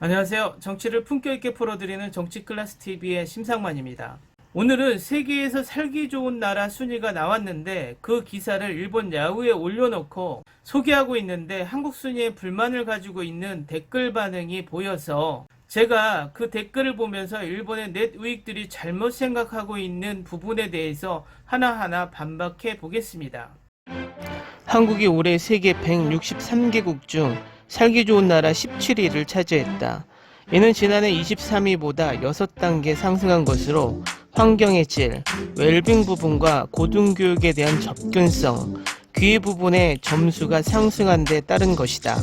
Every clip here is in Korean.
안녕하세요. 정치를 품격 있게 풀어드리는 정치클래스TV의 심상만입니다. 오늘은 세계에서 살기 좋은 나라 순위가 나왔는데 그 기사를 일본 야후에 올려놓고 소개하고 있는데 한국 순위에 불만을 가지고 있는 댓글 반응이 보여서 제가 그 댓글을 보면서 일본의 넷 우익들이 잘못 생각하고 있는 부분에 대해서 하나하나 반박해 보겠습니다. 한국이 올해 세계 163개국 중 살기 좋은 나라 17위를 차지했다. 이는 지난해 23위보다 6단계 상승한 것으로 환경의 질, 웰빙 부분과 고등교육에 대한 접근성, 귀회 부분의 점수가 상승한 데 따른 것이다.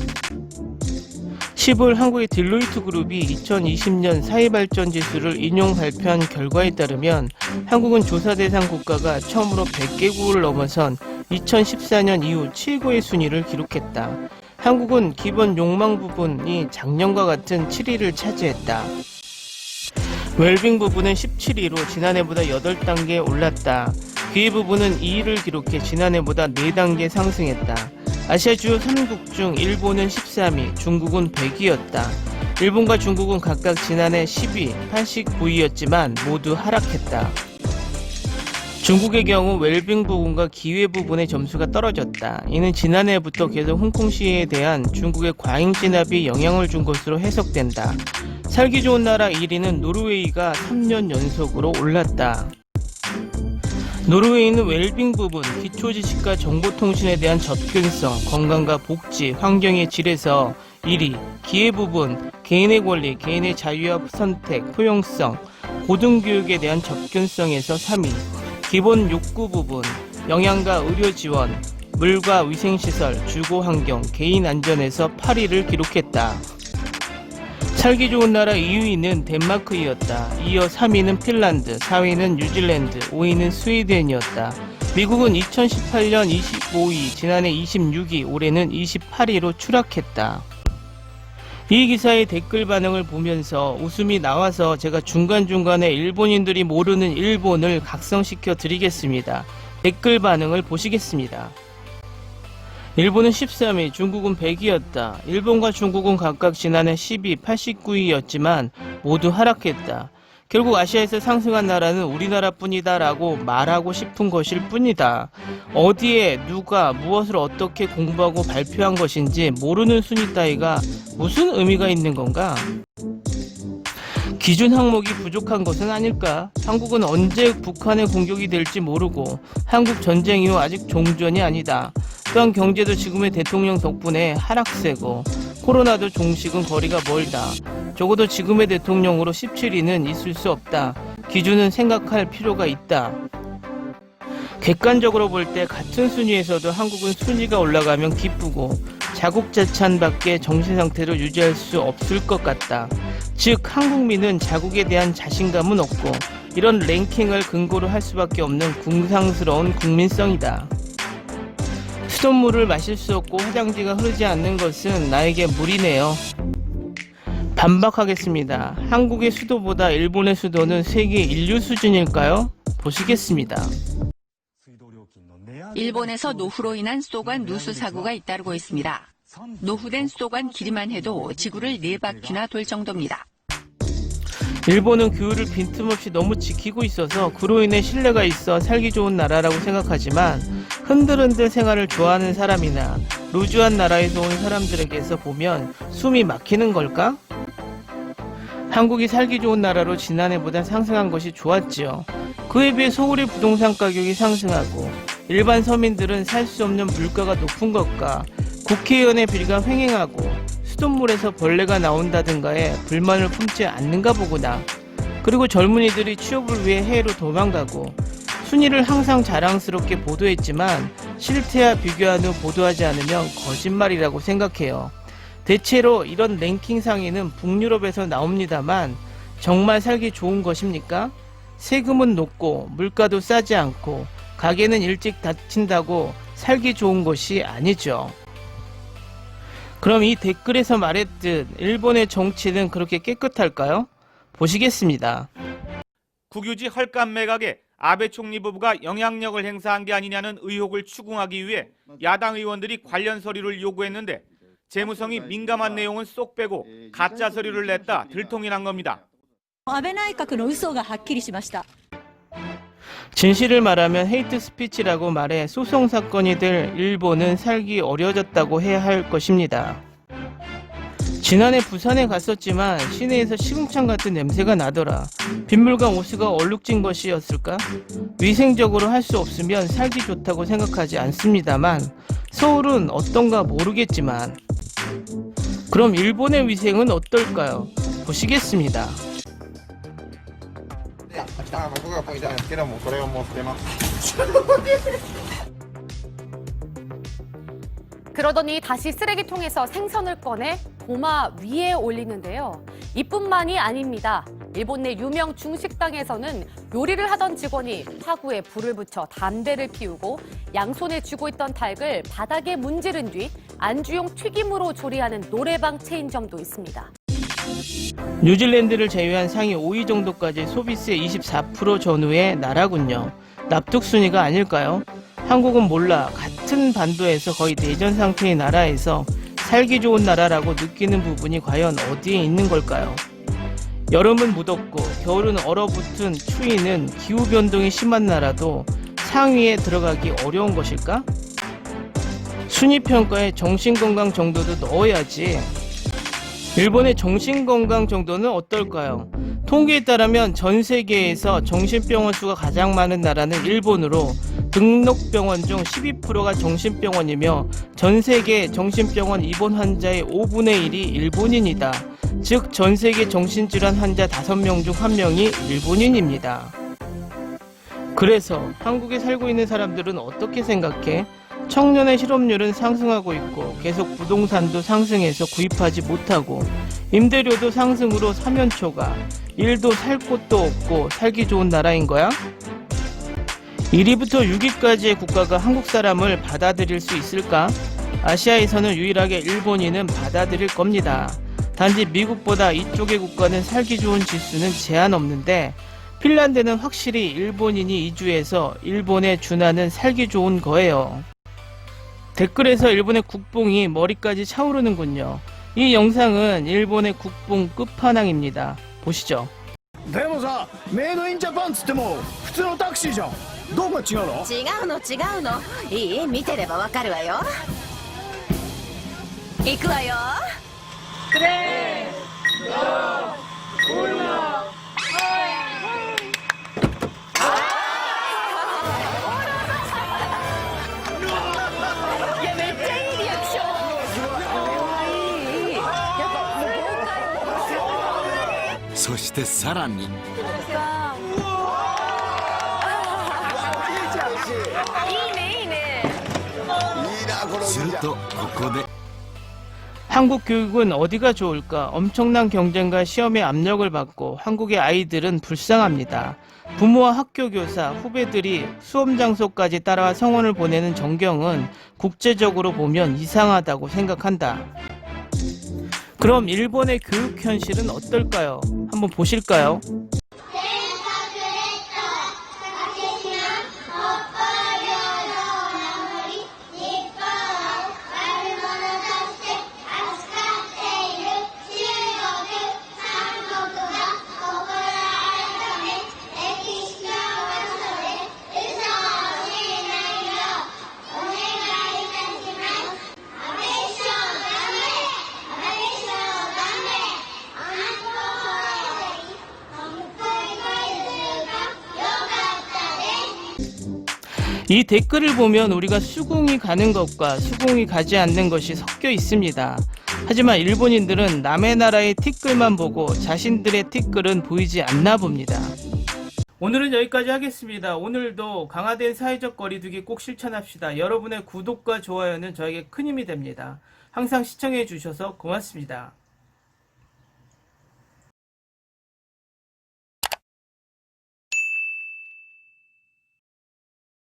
10월 한국의 딜로이트 그룹이 2020년 사회발전 지수를 인용 발표한 결과에 따르면 한국은 조사 대상 국가가 처음으로 100개국을 넘어선 2014년 이후 최고의 순위를 기록했다. 한국은 기본 욕망 부분이 작년과 같은 7위를 차지했다. 웰빙 부분은 17위로 지난해보다 8단계 올랐다. 귀회 부분은 2위를 기록해 지난해보다 4단계 상승했다. 아시아 주요 3국 중 일본은 13위, 중국은 100위였다. 일본과 중국은 각각 지난해 10위, 89위였지만 모두 하락했다. 중국의 경우 웰빙 부분과 기회 부분의 점수가 떨어졌다. 이는 지난해부터 계속 홍콩 시위에 대한 중국의 과잉 진압이 영향을 준 것으로 해석된다. 살기 좋은 나라 1위는 노르웨이가 3년 연속으로 올랐다. 노르웨이는 웰빙 부분, 기초지식과 정보통신에 대한 접근성, 건강과 복지, 환경의 질에서 1위, 기회 부분, 개인의 권리, 개인의 자유와 선택, 포용성, 고등교육에 대한 접근성에서 3위, 기본 욕구 부분, 영양과 의료 지원, 물과 위생시설, 주거환경, 개인 안전에서 8위를 기록했다. 살기 좋은 나라 2위는 덴마크이었다. 이어 3위는 핀란드, 4위는 뉴질랜드, 5위는 스웨덴이었다. 미국은 2018년 25위, 지난해 26위, 올해는 28위로 추락했다. 이 기사의 댓글 반응을 보면서 웃음이 나와서 제가 중간중간에 일본인들이 모르는 일본을 각성시켜 드리겠습니다. 댓글 반응을 보시겠습니다. 일본은 13위, 중국은 100위였다. 일본과 중국은 각각 지난해 10위, 89위였지만 모두 하락했다. 결국 아시아에서 상승한 나라는 우리나라뿐이다 라고 말하고 싶은 것일 뿐이다. 어디에 누가 무엇을 어떻게 공부하고 발표한 것인지 모르는 순위 따위가 무슨 의미가 있는 건가? 기준 항목이 부족한 것은 아닐까? 한국은 언제 북한의 공격이 될지 모르고 한국 전쟁 이후 아직 종전이 아니다. 또한 경제도 지금의 대통령 덕분에 하락세고 코로나도 종식은 거리가 멀다. 적어도 지금의 대통령으로 17위는 있을 수 없다. 기준은 생각할 필요가 있다. 객관적으로 볼 때 같은 순위에서도 한국은 순위가 올라가면 기쁘고 자국자찬밖에 정신 상태를 유지할 수 없을 것 같다. 즉 한국민은 자국에 대한 자신감은 없고 이런 랭킹을 근거로 할 수밖에 없는 궁상스러운 국민성이다. 수돗물을 마실 수 없고 화장지가 흐르지 않는 것은 나에게 무리네요. 반박하겠습니다. 한국의 수도보다 일본의 수도는 세계 인류 수준일까요? 보시겠습니다. 일본에서 노후로 인한 수도관 누수 사고가 잇따르고 있습니다. 노후된 수도관 길이만 해도 지구를 4바퀴나 돌 정도입니다. 일본은 규율을 빈틈없이 너무 지키고 있어서 그로 인해 신뢰가 있어 살기 좋은 나라라고 생각하지만 흔들흔들 생활을 좋아하는 사람이나 루즈한 나라에서 온 사람들에게서 보면 숨이 막히는 걸까? 한국이 살기 좋은 나라로 지난해보다 상승한 것이 좋았지요. 그에 비해 서울의 부동산 가격이 상승하고 일반 서민들은 살 수 없는 물가가 높은 것과 국회의원의 비리가 횡행하고 수돗물에서 벌레가 나온다든가에 불만을 품지 않는가 보구나. 그리고 젊은이들이 취업을 위해 해외로 도망가고 순위를 항상 자랑스럽게 보도했지만 실태와 비교한 후 보도하지 않으면 거짓말이라고 생각해요. 대체로 이런 랭킹 상위는 북유럽에서 나옵니다만 정말 살기 좋은 것입니까? 세금은 높고 물가도 싸지 않고 가게는 일찍 닫힌다고 살기 좋은 것이 아니죠. 그럼 이 댓글에서 말했듯 일본의 정치는 그렇게 깨끗할까요? 보시겠습니다. 국유지 헐값 매각에 아베 총리 부부가 영향력을 행사한 게 아니냐는 의혹을 추궁하기 위해 야당 의원들이 관련 서류를 요구했는데 재무성이 민감한 내용은 쏙 빼고 가짜 서류를 냈다 들통이 난 겁니다. 安倍内閣の嘘がはっきりしました。 진실을 말하면 헤이트 스피치라고 말해 소송 사건이 될 일본은 살기 어려워졌다고 해야 할 것입니다. 지난해 부산에 갔었지만 시내에서 시궁창 같은 냄새가 나더라. 빗물과 오스가 얼룩진 것이었을까? 위생적으로 할 수 없으면 살기 좋다고 생각하지 않습니다만 서울은 어떤가 모르겠지만 그럼 일본의 위생은 어떨까요? 보시겠습니다. 僕がポイントなんですけども、これをもう捨てます。 그러더니 다시 쓰레기통에서 생선을 꺼내 도마 위에 올리는데요. 이뿐만이 아닙니다. 일본 내 유명 중식당에서는 요리를 하던 직원이 화구에 불을 붙여 담배를 피우고 양손에 쥐고 있던 닭을 바닥에 문지른 뒤 안주용 튀김으로 조리하는 노래방 체인점도 있습니다. 뉴질랜드를 제외한 상위 5위 정도까지 소비세의 24% 전후의 나라군요. 납득 순위가 아닐까요? 한국은 몰라 같은 반도에서 거의 내전 상태의 나라에서 살기 좋은 나라라고 느끼는 부분이 과연 어디에 있는 걸까요? 여름은 무덥고 겨울은 얼어붙은 추위는 기후변동이 심한 나라도 상위에 들어가기 어려운 것일까? 순위평가에 정신건강 정도도 넣어야지. 일본의 정신건강 정도는 어떨까요? 통계에 따르면 전 세계에서 정신병원 수가 가장 많은 나라는 일본으로 등록병원 중 12%가 정신병원이며 전 세계 정신병원 입원 환자의 5분의 1이 일본인이다. 즉 전 세계 정신질환 환자 5명 중 1명이 일본인입니다. 그래서 한국에 살고 있는 사람들은 어떻게 생각해? 청년의 실업률은 상승하고 있고 계속 부동산도 상승해서 구입하지 못하고 임대료도 상승으로 사면초가 일도 살 곳도 없고 살기 좋은 나라인 거야? 1위부터 6위까지의 국가가 한국 사람을 받아들일 수 있을까? 아시아에서는 유일하게 일본인은 받아들일 겁니다. 단지 미국보다 이쪽의 국가는 살기 좋은 지수는 제한 없는데 핀란드는 확실히 일본인이 이주해서 일본에 준하는 살기 좋은 거예요. 댓글에서 일본의 국뽕이 머리까지 차오르는군요. 이 영상은 일본의 국뽕 끝판왕입니다. 보시죠. でもさ、メイドインジャパンつっても普通のタクシーじゃん。どこが違うの？違うの違うの。いい？見てればわかるわよ。行くわよ。 そしてさらに するとここで 한국 교육은 어디가 좋을까? 엄청난 경쟁과 시험의 압력을 받고 한국의 아이들은 불쌍합니다. 부모와 학교 교사, 후배들이 수업 장소까지 따라와 성원을 보내는 전경은 국제적으로 보면 이상하다고 생각한다. 그럼 일본의 교육 현실은 어떨까요? 한번 보실까요? 이 댓글을 보면 우리가 수긍이 가는 것과 수긍이 가지 않는 것이 섞여 있습니다. 하지만 일본인들은 남의 나라의 티끌만 보고 자신들의 티끌은 보이지 않나 봅니다. 오늘은 여기까지 하겠습니다. 오늘도 강화된 사회적 거리두기 꼭 실천합시다. 여러분의 구독과 좋아요는 저에게 큰 힘이 됩니다. 항상 시청해 주셔서 고맙습니다.